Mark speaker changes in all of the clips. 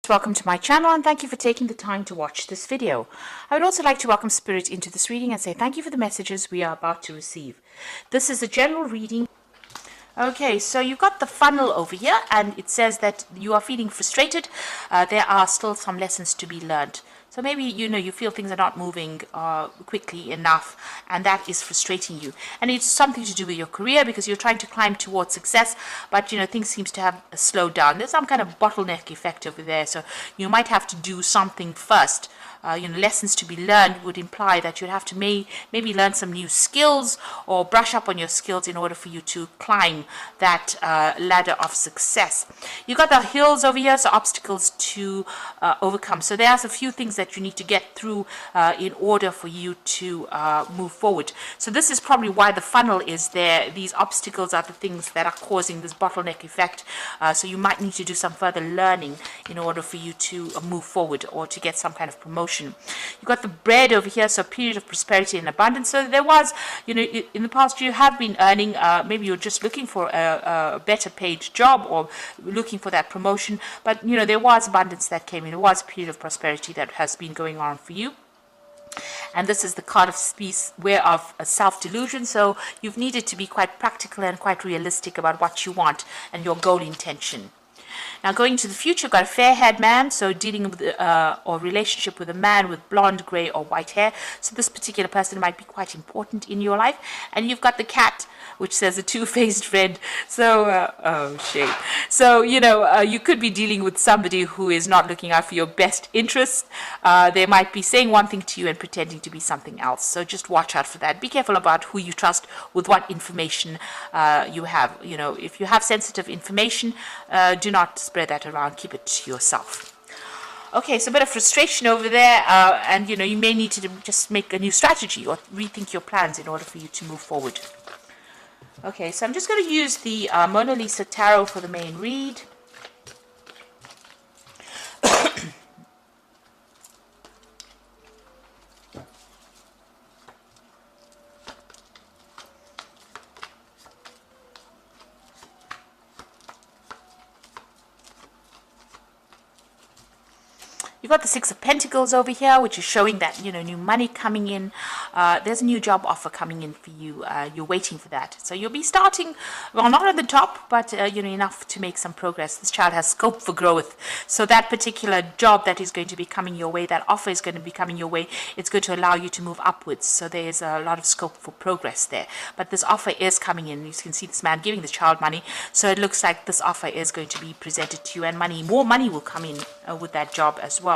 Speaker 1: Welcome to my channel and thank you for taking the time to watch this video. I would also like to welcome Spirit into this reading and say thank you for the messages we are about to receive. This is a general reading. Okay, so you've got the funnel over here and it says that you are feeling frustrated. There are still some lessons to be learned. So maybe, you feel things are not moving quickly enough and that is frustrating you. And it's something to do with your career because you're trying to climb towards success, but, things seems to have slowed down. There's some kind of bottleneck effect over there. So you might have to do something first. Lessons to be learned would imply that you'd have to maybe learn some new skills or brush up on your skills in order for you to climb that ladder of success. You've got the hills over here, so obstacles to overcome. So there's a few things that you need to get through in order for you to move forward. So this is probably why the funnel is there. These obstacles are the things that are causing this bottleneck effect. So you might need to do some further learning in order for you to move forward or to get some kind of promotion. You've got the bread over here, so a period of prosperity and abundance. So there was, in the past you have been earning, maybe you're just looking for a better paid job or looking for that promotion, but there was abundance that came in. There was a period of prosperity that has been going on for you. And this is the card of peace, whereof self-delusion. So you've needed to be quite practical and quite realistic about what you want and your goal intention. Now, going to the future, you've got a fair-haired man, so dealing with or relationship with a man with blonde, grey, or white hair. So this particular person might be quite important in your life. And you've got the cat, which says a two-faced friend. So, oh, shame. So, you could be dealing with somebody who is not looking out for your best interests. They might be saying one thing to you and pretending to be something else. So just watch out for that. Be careful about who you trust with what information you have. If you have sensitive information, do not spread that around. Keep it to yourself. Okay, so a bit of frustration over there, and you may need to just make a new strategy or rethink your plans in order for you to move forward. Okay, so I'm just going to use the Mona Lisa Tarot for the main read. You've got the Six of Pentacles over here, which is showing that, new money coming in. There's a new job offer coming in for you. You're waiting for that. So you'll be starting, well, not at the top, but, enough to make some progress. This child has scope for growth. So that particular job that is going to be coming your way, that offer is going to be coming your way, it's going to allow you to move upwards. So there's a lot of scope for progress there. But this offer is coming in. You can see this man giving the child money. So it looks like this offer is going to be presented to you, and more money will come in with that job as well.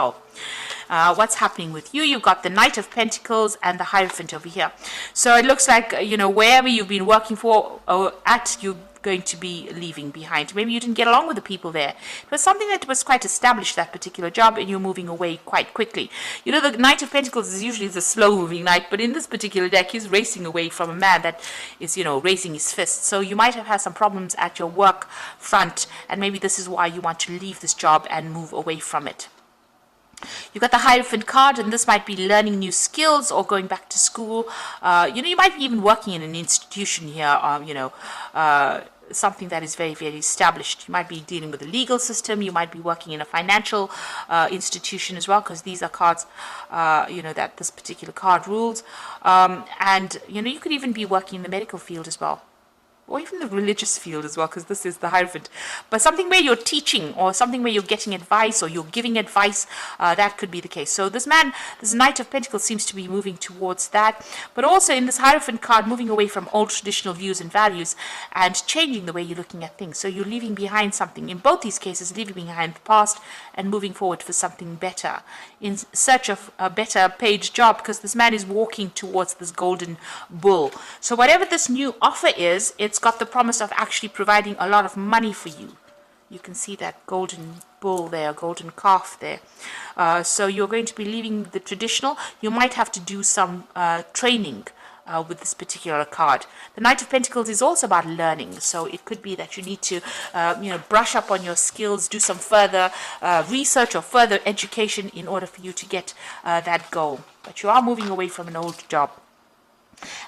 Speaker 1: What's happening with you? You've got the Knight of Pentacles and the Hierophant over here. So it looks like, wherever you've been working for or at, you're going to be leaving behind. Maybe you didn't get along with the people there. It was something that was quite established, that particular job, and you're moving away quite quickly. The Knight of Pentacles is usually the slow-moving knight, but in this particular deck, he's racing away from a man that is, raising his fist. So you might have had some problems at your work front, and maybe this is why you want to leave this job and move away from it. You've got the Hierophant card, and this might be learning new skills or going back to school. You might be even working in an institution here, something that is very, very established. You might be dealing with the legal system. You might be working in a financial institution as well, because these are cards, that this particular card rules. And, you could even be working in the medical field as well, or even the religious field as well, because this is the Hierophant. But something where you're teaching, or something where you're getting advice, or you're giving advice, that could be the case. So this Knight of Pentacles seems to be moving towards that. But also in this Hierophant card, moving away from old traditional views and values and changing the way you're looking at things. So you're leaving behind something. In both these cases, leaving behind the past and moving forward for something better, in search of a better paid job, because this man is walking towards this golden bull. So whatever this new offer is, it's got the promise of actually providing a lot of money for you. You can see that golden bull there, golden calf there. So you're going to be leaving the traditional. You might have to do some training with this particular card. The Knight of Pentacles is also about learning. So it could be that you need to, brush up on your skills, do some further research or further education in order for you to get that goal. But you are moving away from an old job.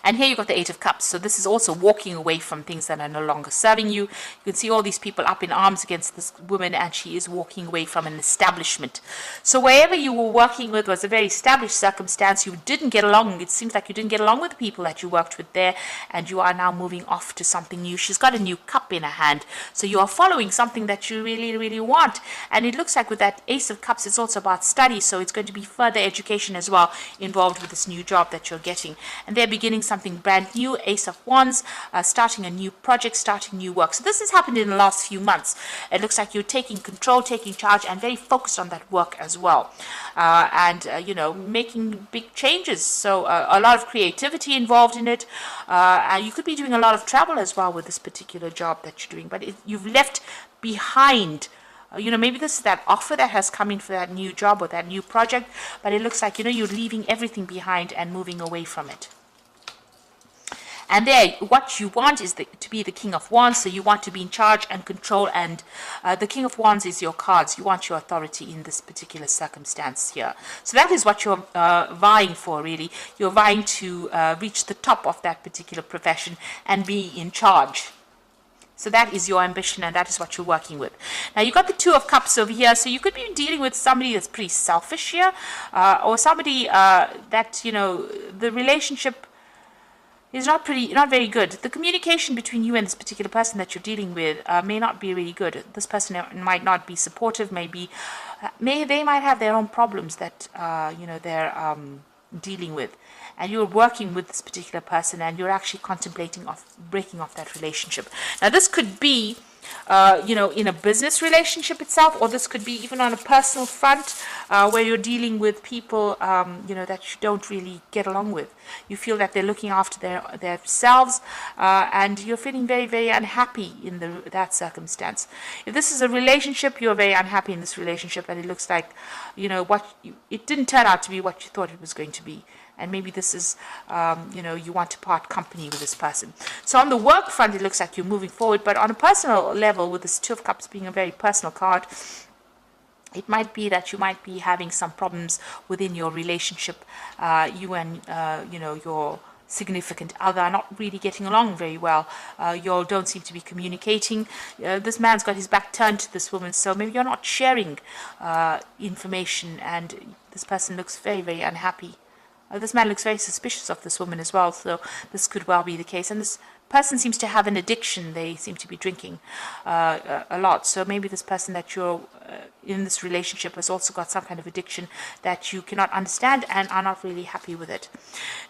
Speaker 1: And here you've got the Eight of Cups. So this is also walking away from things that are no longer serving you. You can see all these people up in arms against this woman, and she is walking away from an establishment. So wherever you were working with was a very established circumstance. You didn't get along. It seems like you didn't get along with the people that you worked with there, and you are now moving off to something new. She's got a new cup in her hand. So you are following something that you really, really want. And it looks like with that Ace of Cups, it's also about study. So it's going to be further education as well involved with this new job that you're getting. And they're beginning something brand new. Ace of Wands, starting a new project, starting new work. So this has happened in the last few months. It looks like you're taking control, taking charge, and very focused on that work as well. You know, making big changes. So a lot of creativity involved in it. You could be doing a lot of travel as well with this particular job that you're doing. But you've left behind, you know, maybe this is that offer that has come in for that new job or that new project, but it looks like, you know, you're leaving everything behind and moving away from it. And there, what you want is to be the King of Wands, so you want to be in charge and control, and the King of Wands is your cards. You want your authority in this particular circumstance here. So that is what you're vying for, really. You're vying to reach the top of that particular profession and be in charge. So that is your ambition, and that is what you're working with. Now, you've got the Two of Cups over here. So you could be dealing with somebody that's pretty selfish here, or somebody that, you know, the relationship is not very good. The communication between you and this particular person that you're dealing with may not be really good. This person might not be supportive. They might have their own problems that you know, they're dealing with, and you're working with this particular person, and you're actually contemplating breaking off that relationship. Now, this could be you know, in a business relationship itself, or this could be even on a personal front, where you're dealing with people, you know, that you don't really get along with. You feel that they're looking after themselves, and you're feeling very, very unhappy in that circumstance. If this is a relationship, you're very unhappy in this relationship, and it looks like, you know, it didn't turn out to be what you thought it was going to be. And maybe this is, you know, you want to part company with this person. So on the work front, it looks like you're moving forward. But on a personal level, with this Two of Cups being a very personal card, it might be that you might be having some problems within your relationship. You and, you know, your significant other are not really getting along very well. You all don't seem to be communicating. This man's got his back turned to this woman, so maybe you're not sharing information, and this person looks very, very unhappy. This man looks very suspicious of this woman as well, so this could well be the case. And this person seems to have an addiction. They seem to be drinking a lot. So maybe this person that you're in this relationship has also got some kind of addiction that you cannot understand and are not really happy with it.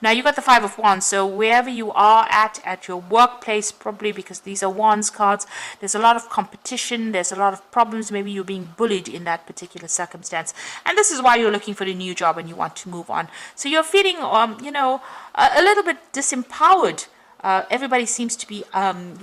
Speaker 1: Now, you've got the Five of Wands. So wherever you are at your workplace, probably because these are Wands cards, there's a lot of competition. There's a lot of problems. Maybe you're being bullied in that particular circumstance. And this is why you're looking for a new job and you want to move on. So you're feeling, you know, a little bit disempowered. Everybody seems to be,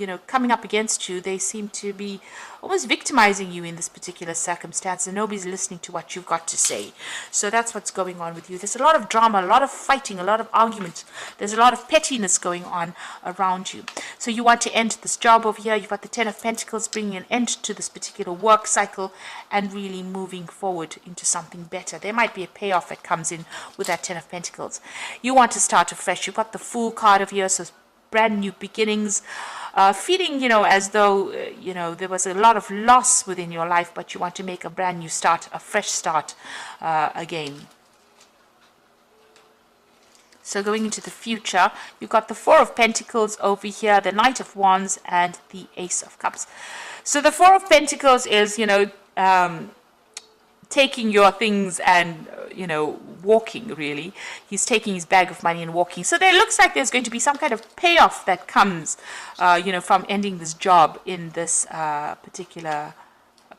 Speaker 1: you know, coming up against you. They seem to be almost victimizing you in this particular circumstance, and nobody's listening to what you've got to say. So that's what's going on with you. There's a lot of drama, a lot of fighting, a lot of argument. There's a lot of pettiness going on around you. So you want to end this job over here. You've got the Ten of Pentacles, bringing an end to this particular work cycle and really moving forward into something better. There might be a payoff that comes in with that Ten of Pentacles. You want to start afresh. You've got the Fool card over here, so brand new beginnings, feeling, you know, as though, you know, there was a lot of loss within your life, but you want to make a brand new start, a fresh start again. So going into the future, you've got the Four of Pentacles over here, the Knight of Wands, and the Ace of Cups. So the Four of Pentacles is, you know, taking your things and, you know, walking, really. He's taking his bag of money and walking. So there looks like there's going to be some kind of payoff that comes, you know, from ending this job in this particular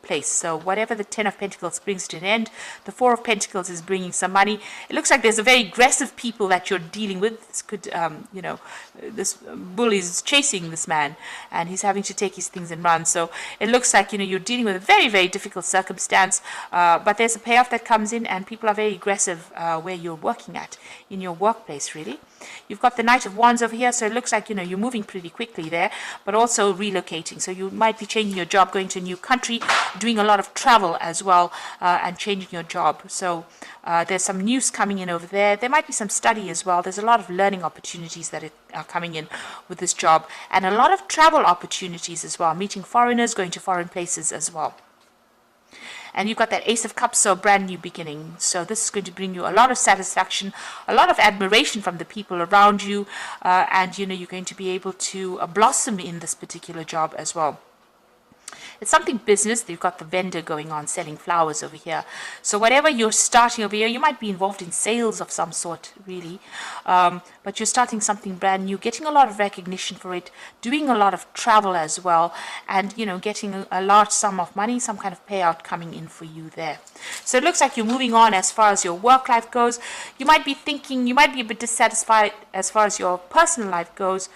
Speaker 1: place. So whatever the Ten of Pentacles brings to an end, the Four of Pentacles is bringing some money. It looks like there's a very aggressive people that you're dealing with. This could, you know, this bull is chasing this man and he's having to take his things and run. So it looks like, you know, you're dealing with a very, very difficult circumstance, but there's a payoff that comes in and people are very aggressive where you're working at, in your workplace, really. You've got the Knight of Wands over here, so it looks like, you know, you're moving pretty quickly there, but also relocating. So you might be changing your job, going to a new country, doing a lot of travel as well, and changing your job. So there's some news coming in over there. There might be some study as well. There's a lot of learning opportunities that are coming in with this job, and a lot of travel opportunities as well, meeting foreigners, going to foreign places as well. And you've got that Ace of Cups, so brand new beginning. So this is going to bring you a lot of satisfaction, a lot of admiration from the people around you, and you know, you're going to be able to blossom in this particular job as well. It's something business. You've got the vendor going on, selling flowers over here. So whatever you're starting over here, you might be involved in sales of some sort, really. But you're starting something brand new, getting a lot of recognition for it, doing a lot of travel as well, and, you know, getting a large sum of money, some kind of payout coming in for you there. So it looks like you're moving on as far as your work life goes. You might be thinking, you might be a bit dissatisfied as far as your personal life goes.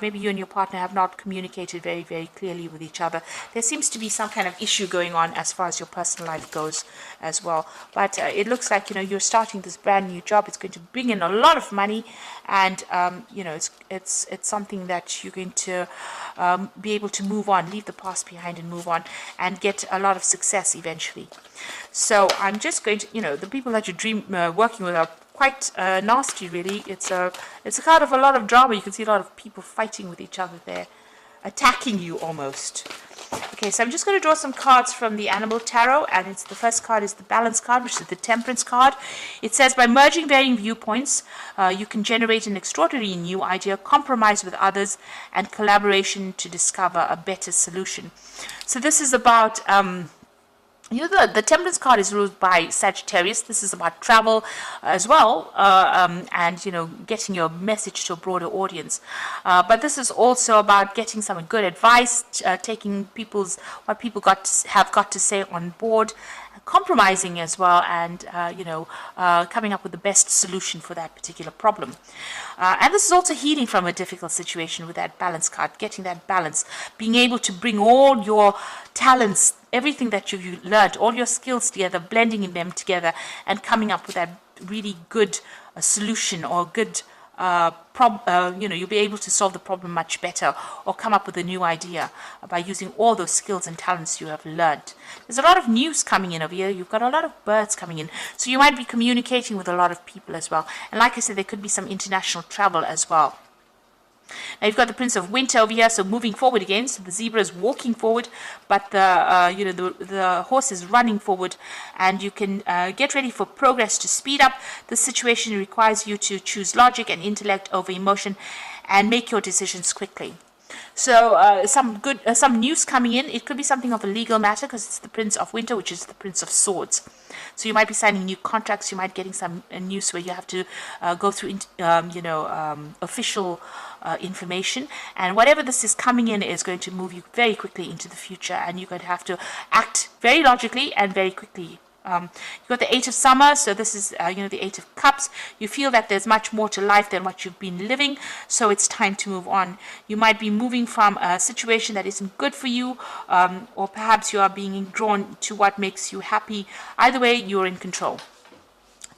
Speaker 1: Maybe you and your partner have not communicated very, very clearly with each other. There seems to be some kind of issue going on as far as your personal life goes as well. But it looks like, you know, you're starting this brand new job. It's going to bring in a lot of money, and you know, it's something that you're going to be able to move on, leave the past behind and move on, and get a lot of success eventually. So I'm just going to, you know, the people that you working with are quite nasty, really. It's a card of a lot of drama. You can see a lot of people fighting with each other there, attacking you almost. Okay, so I'm just going to draw some cards from the Animal Tarot, and the first card is the Balance card, which is the Temperance card. It says, by merging varying viewpoints, you can generate an extraordinary new idea, compromise with others, and collaboration to discover a better solution. So this is about you know, the Temperance card is ruled by Sagittarius. This is about travel as well, and, you know, getting your message to a broader audience. But this is also about getting some good advice, taking what people have got to say on board, compromising as well, and you know, coming up with the best solution for that particular problem. And this is also healing from a difficult situation with that Balance card, getting that balance, being able to bring all your talents, everything that you've learned, all your skills together, blending them together, and coming up with that really good solution, or good you know, you'll be able to solve the problem much better, or come up with a new idea by using all those skills and talents you have learned. There's a lot of news coming in over here. You've got a lot of birds coming in, so you might be communicating with a lot of people as well. And like I said, there could be some international travel as well. Now you've got the Prince of Winter over here, so moving forward again. So the zebra is walking forward, but the you know, the horse is running forward, and you can get ready for progress to speed up. The situation requires you to choose logic and intellect over emotion, and make your decisions quickly. So some news coming in. It could be something of a legal matter, because it's the Prince of Winter, which is the Prince of Swords. So you might be signing new contracts. You might getting some news where you have to go through you know, official information, and whatever this is coming in is going to move you very quickly into the future, and you're going to have to act very logically and very quickly. You've got the Eight of Summer, so this is you know, the Eight of Cups. You feel that there's much more to life than what you've been living, so it's time to move on. You might be moving from a situation that isn't good for you, or perhaps you are being drawn to what makes you happy. Either way, you're in control.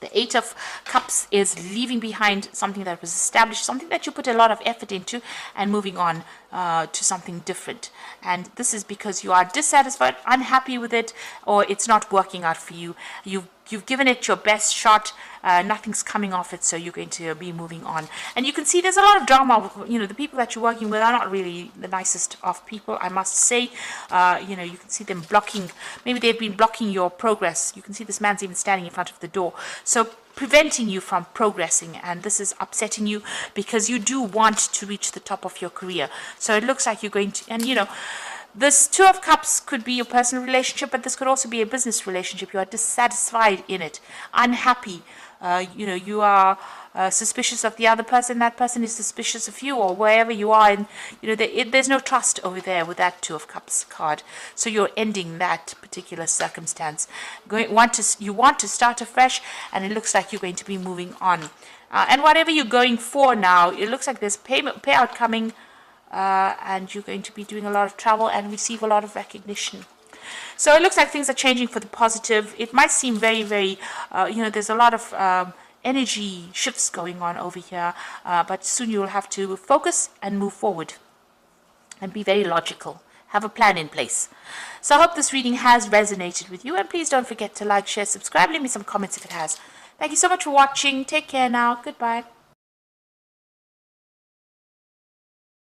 Speaker 1: The Eight of Cups is leaving behind something that was established, something that you put a lot of effort into, and moving on to something different. And this is because you are dissatisfied, unhappy with it, or it's not working out for you. You've given it your best shot, nothing's coming off it, so you're going to be moving on. And you can see there's a lot of drama. You know, the people that you're working with are not really the nicest of people, I must say. You know, you can see them blocking, maybe they've been blocking your progress. You can see this man's even standing in front of the door, so preventing you from progressing, and this is upsetting you, because you do want to reach the top of your career. So it looks like you're going to, and you know, this Two of Cups could be your personal relationship, but this could also be a business relationship. You are dissatisfied in it, unhappy. You know, you are suspicious of the other person. That person is suspicious of you, or wherever you are. And you know, there's no trust over there with that Two of Cups card. So you're ending that particular circumstance. You want to start afresh, and it looks like you're going to be moving on. And whatever you're going for now, it looks like there's payout coming. And you're going to be doing a lot of travel and receive a lot of recognition. So it looks like things are changing for the positive. It might seem very, very, you know, there's a lot of energy shifts going on over here, but soon you'll have to focus and move forward and be very logical. Have a plan in place. So I hope this reading has resonated with you, and please don't forget to like, share, subscribe, leave me some comments if it has. Thank you so much for watching. Take care now. Goodbye.